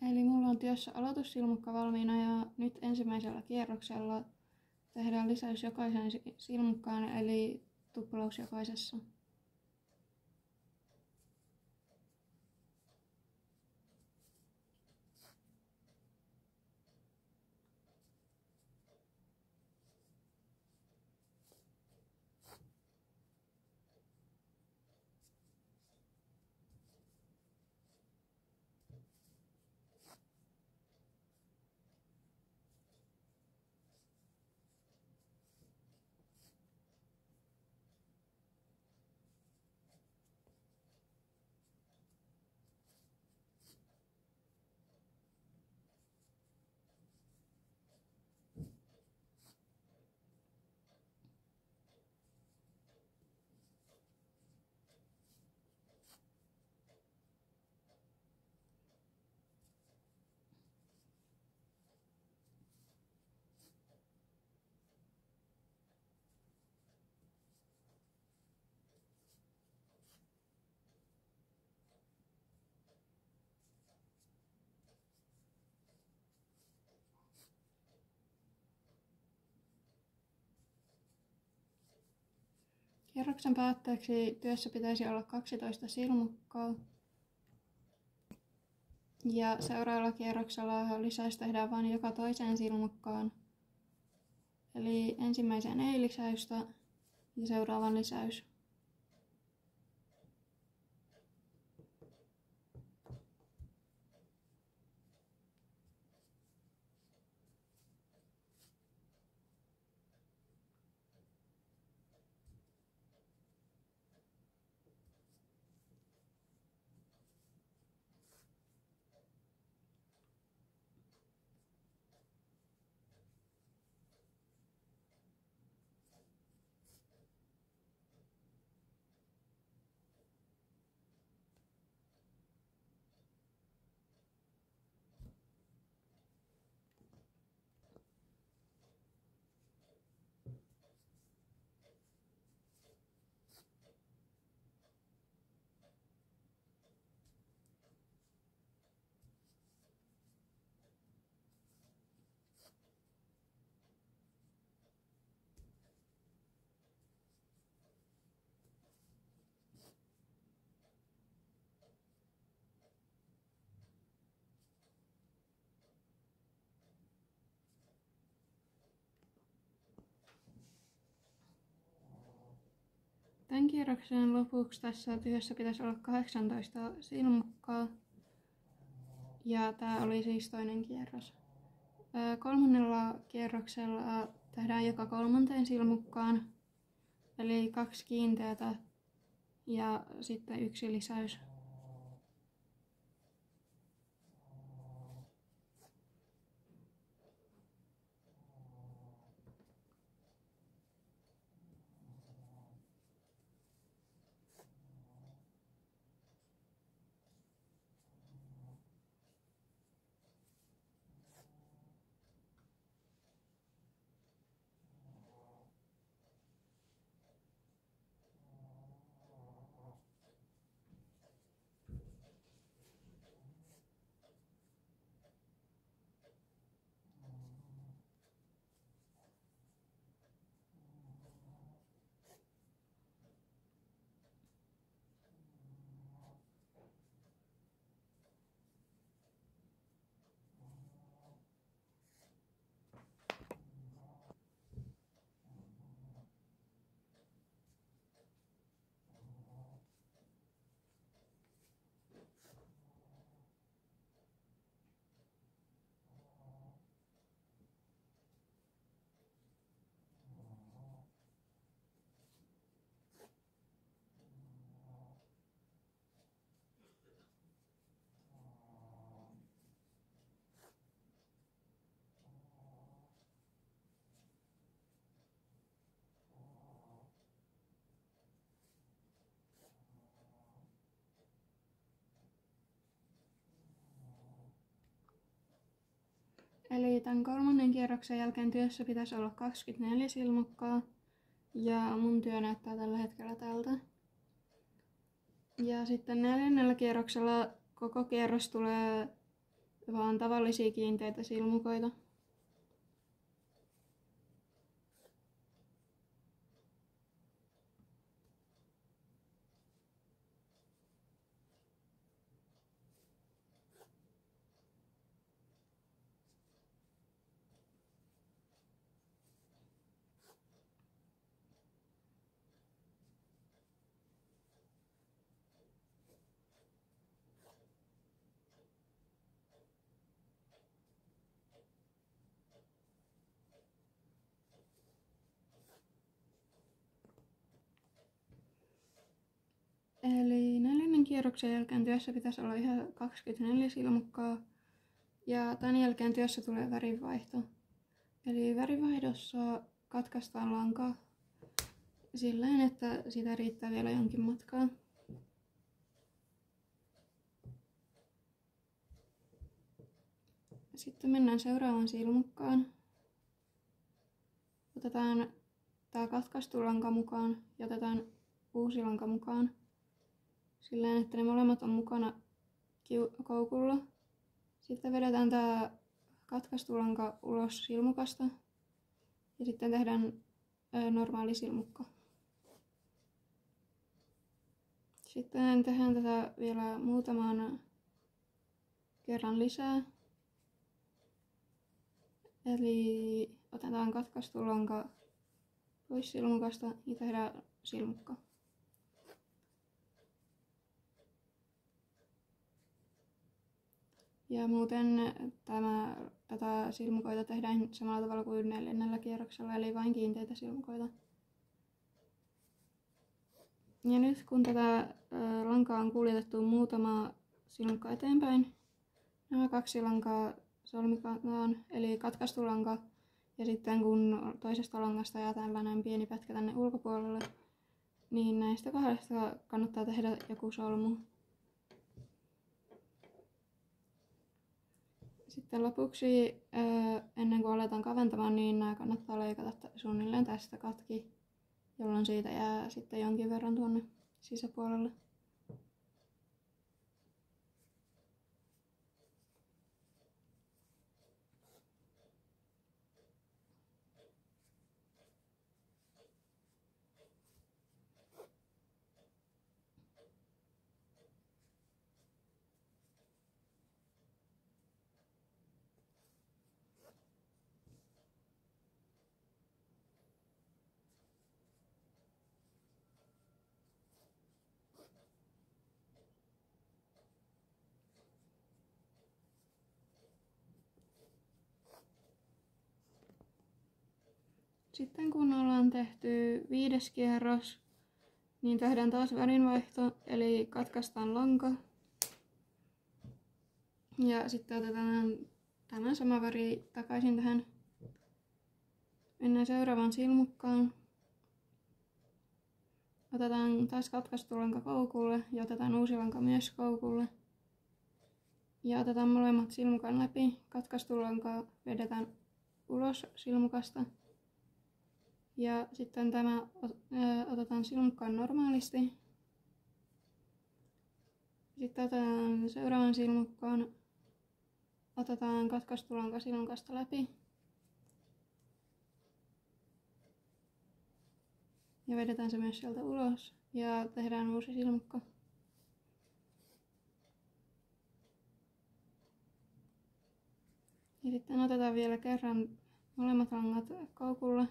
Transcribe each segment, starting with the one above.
Eli mulla on työssä aloitussilmukka valmiina ja nyt ensimmäisellä kierroksella tehdään lisäys jokaisen silmukkaan, eli tuplaus jokaisessa. Kierroksen päätteeksi työssä pitäisi olla 12 silmukkaa. Ja seuraavalla kierroksella lisäys tehdään vain joka toiseen silmukkaan. Eli ensimmäiseen ei lisäystä ja seuraavan lisäys. Tämän kierroksen lopuksi tässä työssä pitäisi olla 18 silmukkaa. Ja tämä oli siis toinen kierros. Kolmannella kierroksella tehdään joka kolmanteen silmukkaan, eli 2 kiinteätä ja sitten 1 lisäys. Eli tämän kolmannen kierroksen jälkeen työssä pitäisi olla 24 silmukkaa. Ja mun työ näyttää tällä hetkellä tältä. Ja sitten neljännellä kierroksella koko kierros tulee vaan tavallisia kiinteitä silmukoita. Eli 4. kierroksen jälkeen työssä pitäisi olla ihan 24 silmukkaa. Ja tämän jälkeen työssä tulee värinvaihto. Eli värinvaihdossa katkaistaan lanka silleen, että sitä riittää vielä jonkin matkaa. Sitten mennään seuraavaan silmukkaan. Otetaan tämä katkaistu lanka mukaan ja otetaan uusi lanka mukaan. Silleen, että ne molemmat on mukana koukulla. Sitten vedetään tämä katkaistu lanka ulos silmukasta ja sitten tehdään normaali silmukka. Sitten tehdään tätä vielä muutaman kerran lisää. Eli otetaan katkaistu lanka pois silmukasta ja tehdään silmukka. Ja muuten tätä silmukoita tehdään samalla tavalla kuin 4. kierroksella, eli vain kiinteitä silmukoita. Ja nyt kun tätä lankaa on kuljetettu muutama silmukka eteenpäin, nämä 2 lankaa solmitaan, eli katkaistu lanka, ja sitten kun toisesta langasta jää tällainen pieni pätkä tänne ulkopuolelle, niin näistä 2 kannattaa tehdä joku solmu. Sitten lopuksi, ennen kuin aletaan kaventamaan, niin nämä kannattaa leikata suunnilleen tästä katki, jolloin siitä jää sitten jonkin verran tuonne sisäpuolelle. Sitten kun ollaan tehty 5. kierros, niin tehdään taas värinvaihto, eli katkaistaan lanka. Ja sitten otetaan tämä sama väri takaisin tähän. Mennään seuraavaan silmukkaan. Otetaan taas katkaistu lanka koukulle ja otetaan uusi lanka myös koukulle. Ja otetaan molemmat silmukan läpi. Katkaistu lanka vedetään ulos silmukasta. Ja sitten tämä otetaan silmukkaan normaalisti. Sitten otetaan seuraavan silmukkaan. Otetaan katkaistu lanka silmukasta läpi. Ja vedetään se myös sieltä ulos. Ja tehdään uusi silmukka. Ja sitten otetaan vielä kerran molemmat langat koukulle.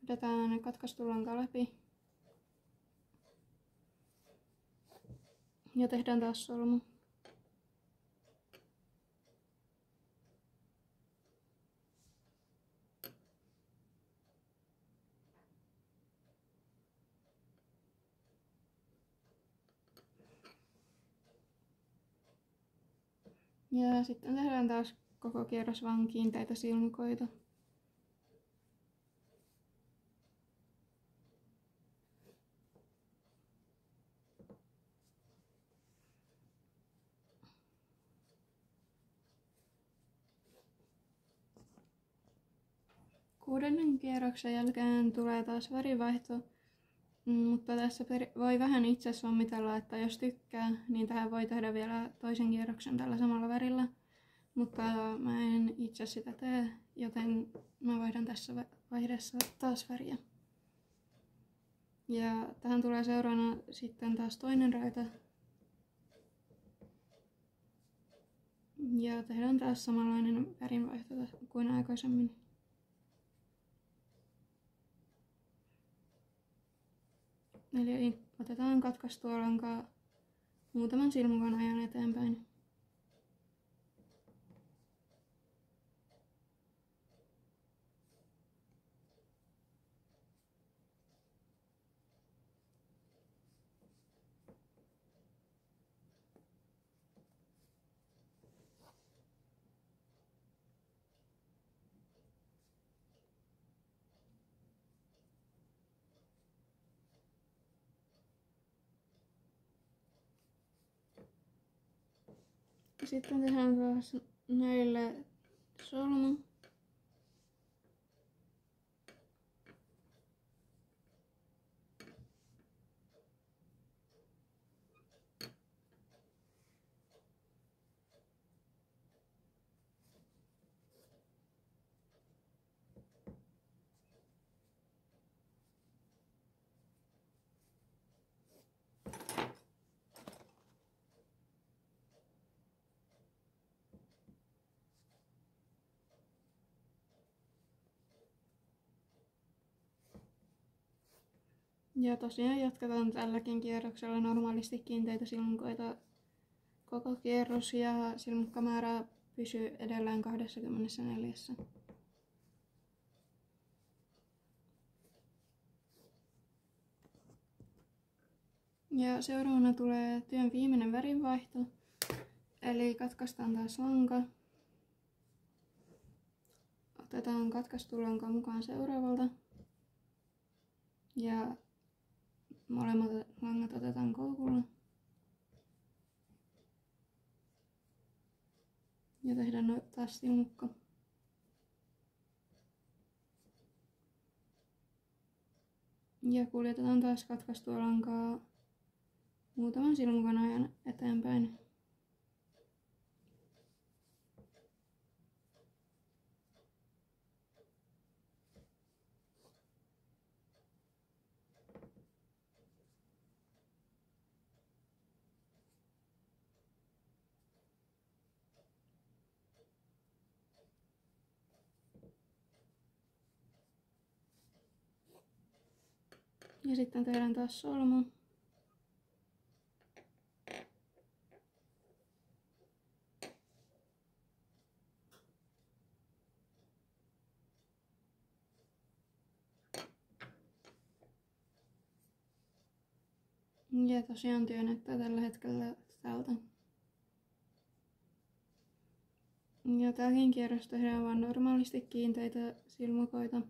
Vedetään katkaistu lanka läpi. Ja tehdään taas solmu. Ja sitten tehdään taas koko kierros vaan kiinteitä silmukoita. Kuudennen kierroksen jälkeen tulee taas värivaihto, Mutta tässä voi vähän itse sommitella, että jos tykkää, niin tähän voi tehdä vielä toisen kierroksen tällä samalla värillä. Mutta mä en itse sitä tee, joten mä vaihdan tässä vaiheessa taas väriä. Ja tähän tulee seuraavana sitten taas toinen raita. Ja tehdään taas samanlainen värinvaihto kuin aikaisemmin. Eli otetaan katkaistua lankaa muutaman silmukan ajan eteenpäin. Sitten tehdään taas näille solmu. Ja tosiaan jatketaan tälläkin kierroksella normaalisti kiinteitä silmukoita koko kierros ja silmukkamäärä pysyy edelleen 24. Ja seuraavana tulee työn viimeinen värinvaihto. Eli katkaistaan taas lanka. Otetaan katkaistu lanka mukaan seuraavalta. Ja molemmat langat otetaan koukulla. Ja tehdään taas silmukka. Ja kuljetetaan taas katkaistua lankaa muutaman silmukan ajan eteenpäin. Ja sitten tehdään taas solmu. Ja tosiaan työ näyttää tällä hetkellä tältä. Ja tälläkin kierros tehdään vain normaalisti kiinteitä silmukoita.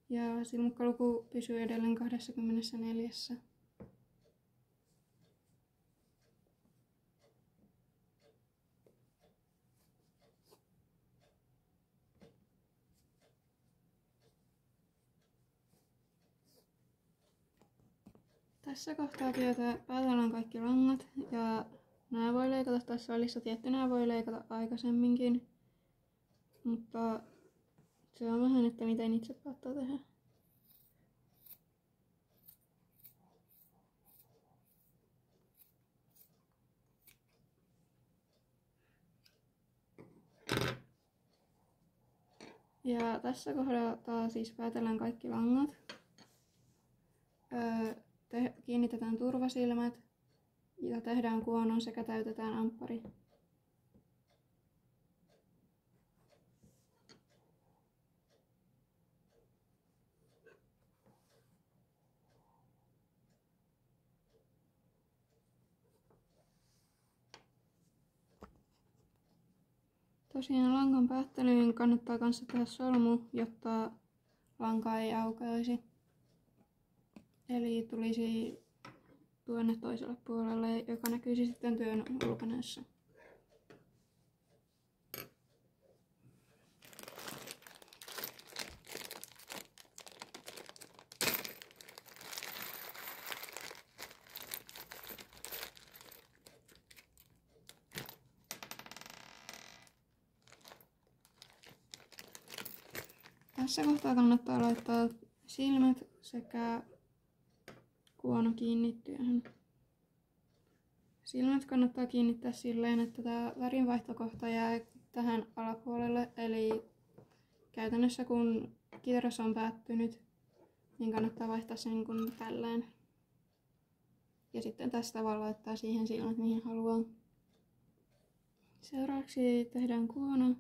Ja silmukkaluku pysyy edelleen 24. Tässä kohtaa työtä päätellään kaikki langat ja nämä voi leikata tässä välissä, tiettynä voi leikata aikaisemminkin, mutta se on vähän, että miten itse päättää tehdä. Ja tässä kohdassa siis päätellään kaikki langat. Kiinnitetään turvasilmät ja tehdään kuonon sekä täytetään amppari. Tosiaan langan päättelyyn kannattaa kanssa tehdä solmu, jotta lanka ei aukeaisi. Eli tulisi tuonne toiselle puolelle, joka näkyisi sitten työn ulkonäössä. Tässä kohtaa kannattaa laittaa silmät sekä kuono kiinni työhön. Silmät kannattaa kiinnittää silleen, että tämä värinvaihtokohta jää tähän alapuolelle, eli käytännössä kun kierros on päättynyt, niin kannattaa vaihtaa se niin kuin tälleen. Ja sitten tästä tavalla laittaa siihen silmät mihin haluaa. Seuraavaksi tehdään kuono.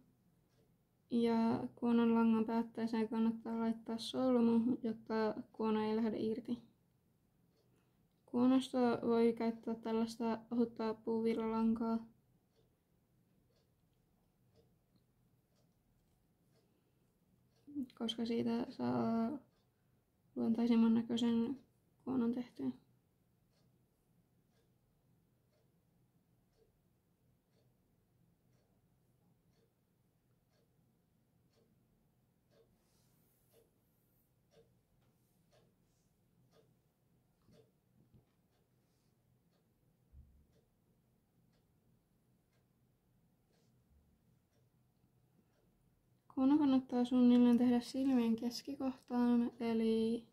Ja kuonon langan päätteeseen kannattaa laittaa solmu, jotta kuono ei lähde irti. Kuonosta voi käyttää tällaista ohutta puuvillalankaa. Koska siitä saa luontaisimman näköisen kuonon tehtyä. Kuono kannattaa suunnilleen tehdä silmien keskikohtaan, eli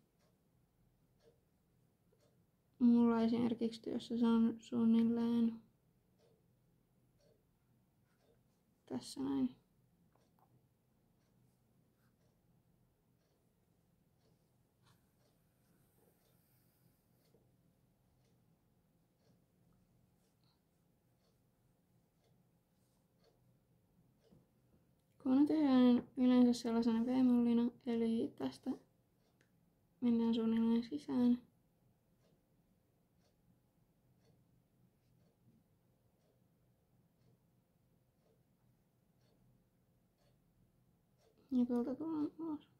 mulla esimerkiksi työssä se on suunnilleen tässä näin. Kuono tehdään yleensä sellaisena V-mallina, eli tästä mennään suunnilleen sisään. Ja tuolta tullaan ulos.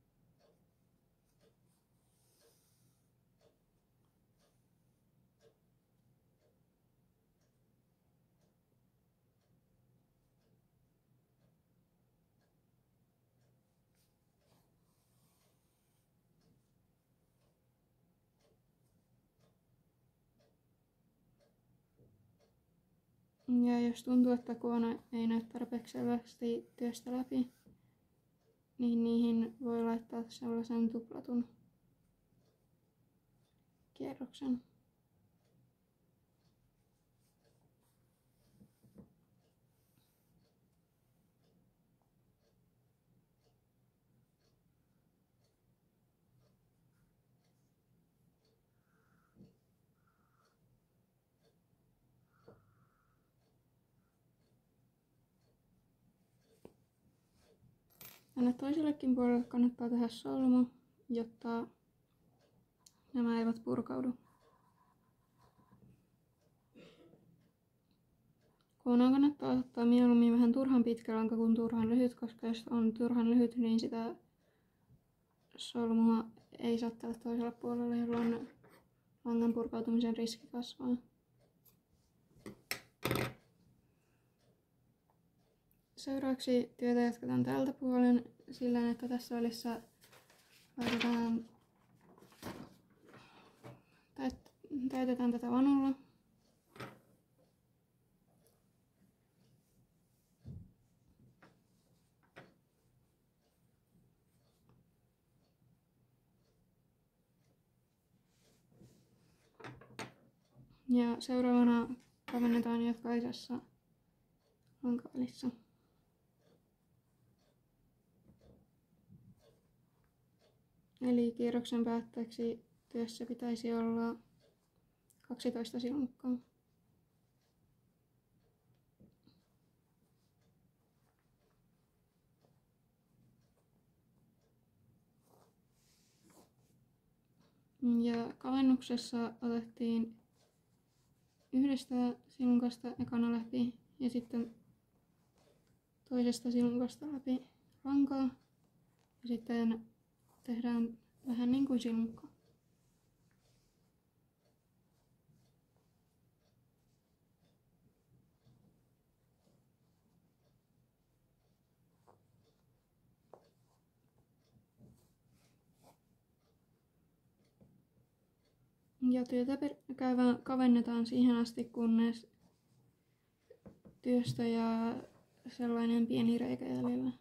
Ja jos tuntuu, että kuono ei näy tarpeeksi selvästi työstä läpi, niin niihin voi laittaa sellaisen tuplatun kierroksen. Tänne toisellekin puolelle kannattaa tehdä solmu, jotta nämä eivät purkaudu. Kuonoon kannattaa ottaa mieluummin vähän turhan pitkä lanka kuin turhan lyhyt, koska jos on turhan lyhyt, niin sitä solmua ei saa tälle toiselle puolelle, jolloin langan purkautumisen riski kasvaa. Seuraavaksi työtä jatketaan tältä puolen sillä, että tässä välissä täytetään tätä vanulla. Ja seuraavana kavennetaan jokaisessa lankavälissä. Eli kierroksen päätteeksi työssä pitäisi olla 12 silmukkaa. Ja kavennuksessa otettiin yhdestä silmukasta ekana läpi ja sitten toisesta silmukasta läpi lankaa. Ja sitten tehdään vähän niin kuin silmukka. Ja työtä kavennetaan siihen asti, kunnes työstä jää sellainen pieni reikä jäljellä.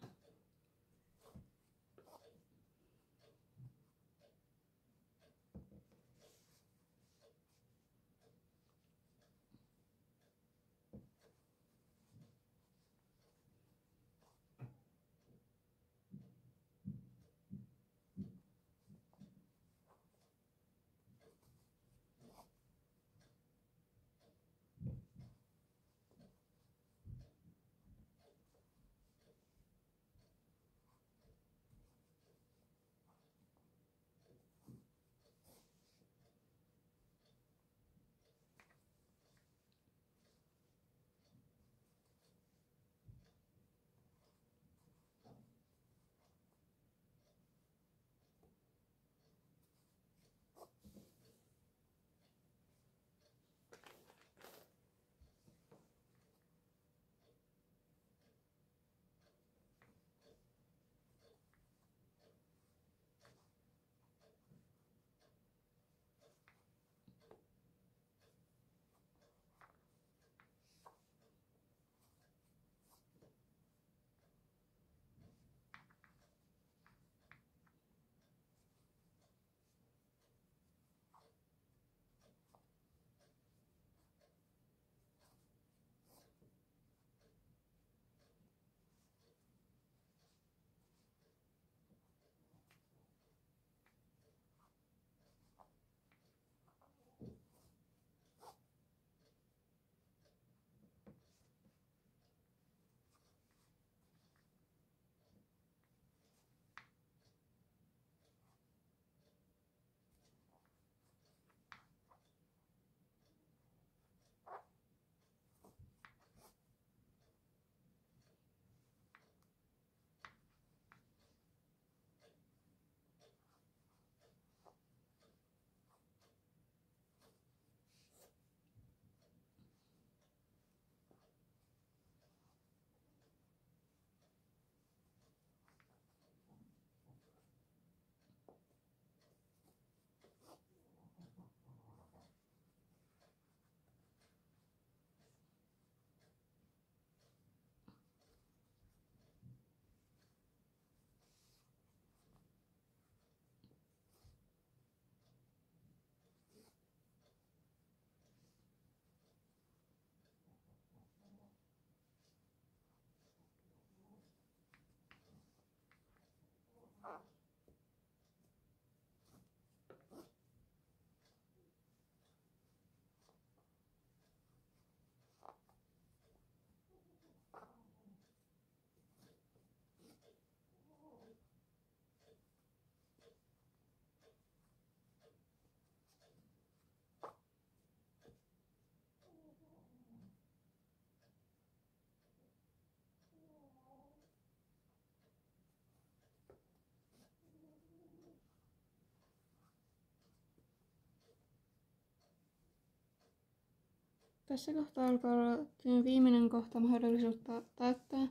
Tässä kohtaa alkaa olla viimeinen kohta mahdollisuutta täyttää.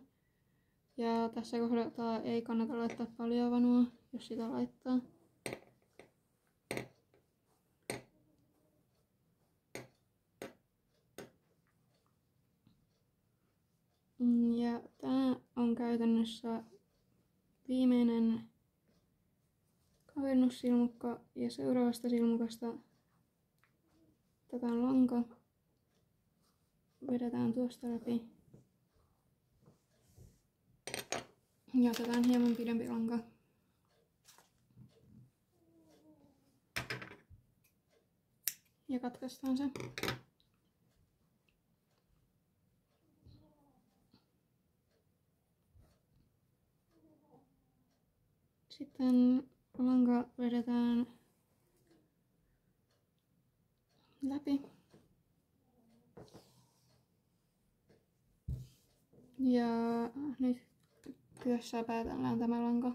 Ja tässä kohtaa ei kannata laittaa paljon vanua, jos sitä laittaa. Ja tää on käytännössä viimeinen kavennussilmukka ja seuraavasta silmukasta otetaan lanka, vedetään tuosta läpi ja otetaan hieman pidempi lanka. Ja katkaistaan se. Sitten lanka vedetään läpi. Ja nyt työssä päätellään tämä lanka.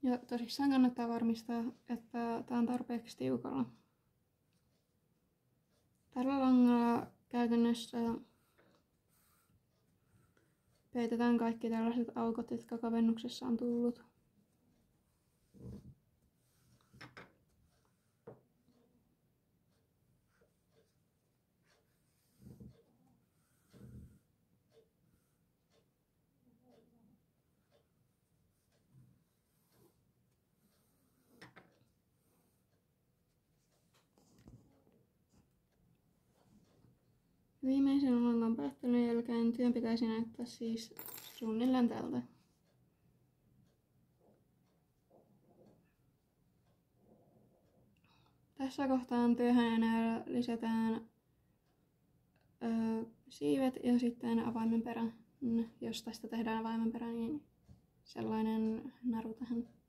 Ja tosissaan kannattaa varmistaa, että tämä on tarpeeksi tiukalla. Tällä langalla käytännössä peitetään kaikki tällaiset aukot, jotka kavennuksessa on tullut. Viimeisen langan päättelyn jälkeen työn pitäisi näyttää siis suunnilleen tältä. Tässä kohtaan työhön enää lisätään siivet ja sitten avaimenperä. Jos tästä tehdään avaimenperä, niin sellainen naru tähän.